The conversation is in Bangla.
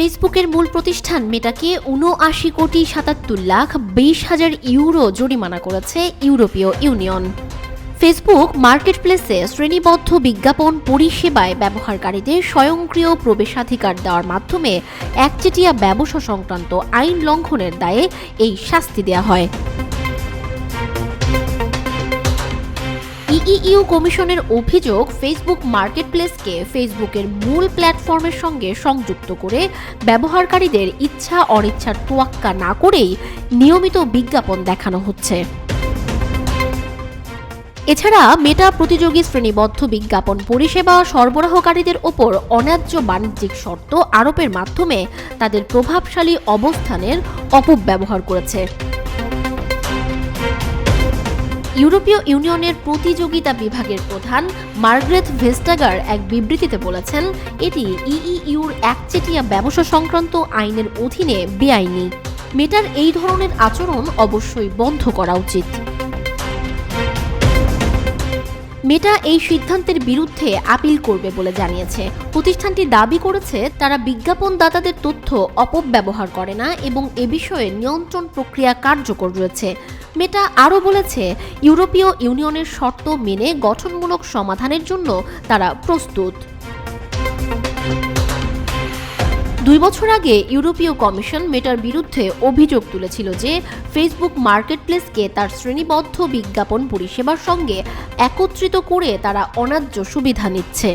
ফেসবুকের মূল প্রতিষ্ঠান মেটাকে ৭৯,৭৭,২০,০০০ জরিমানা করেছে ইউরোপীয় ইউনিয়ন। ফেসবুক মার্কেটপ্লেসে শ্রেণীবদ্ধ বিজ্ঞাপন পরিষেবায় ব্যবহারকারীদের স্বয়ংক্রিয় প্রবেশাধিকার দেওয়ার মাধ্যমে একচেটিয়া ব্যবসা সংক্রান্ত আইন লঙ্ঘনের দায়ে এই শাস্তি দেওয়া হয়। ইইউ কমিশনের অভিযোগ, ফেসবুক মার্কেটপ্লেসকে ফেসবুকের মূল প্ল্যাটফর্মের সঙ্গে সংযুক্ত করে ব্যবহারকারীদের ইচ্ছা অনিচ্ছার তোয়াক্কা না করেই নিয়মিত বিজ্ঞাপন দেখানো হচ্ছে। এছাড়া মেটা প্রতিযোগী শ্রেণীবদ্ধ বিজ্ঞাপন পরিষেবা সরবরাহকারীদের ওপর অন্যায্য বাণিজ্যিক শর্ত আরোপের মাধ্যমে তাদের প্রভাবশালী অবস্থানের অপব্যবহার করেছে। ইউরোপীয় ইউনিয়নের প্রতিযোগিতা বিভাগের প্রধান মার্গ্রেট ভেস্টাগার এক বিবৃতিতে বলেছেন, এটি ইইউর একচেটিয়া ব্যবসা সংক্রান্ত আইনের অধীনে বেআইনি। মেটার এই ধরনের আচরণ অবশ্যই বন্ধ করা উচিত। মেটা এই সিদ্ধান্তের বিরুদ্ধে আপিল করবে বলে জানিয়েছে। প্রতিষ্ঠানটি দাবি করেছে, তারা বিজ্ঞাপনদাতাদের তথ্য অপব্যবহার করে না এবং এ বিষয়ে নিয়ন্ত্রণ প্রক্রিয়া কার্যকর রয়েছে। মেটা আরও বলেছে, ইউরোপীয় ইউনিয়নের শর্ত মেনে গঠনমূলক সমাধানের জন্য তারা প্রস্তুত। 2 বছর আগে ইউরোপীয় কমিশন মেটার বিরুদ্ধে অভিযোগ তুলেছিল যে ফেসবুক মার্কেটপ্লেসকে তার শ্রেণীবদ্ধ বিজ্ঞাপন পরিষেবার সঙ্গে একত্রিত করে তারা অন্যায্য সুবিধা নিচ্ছে।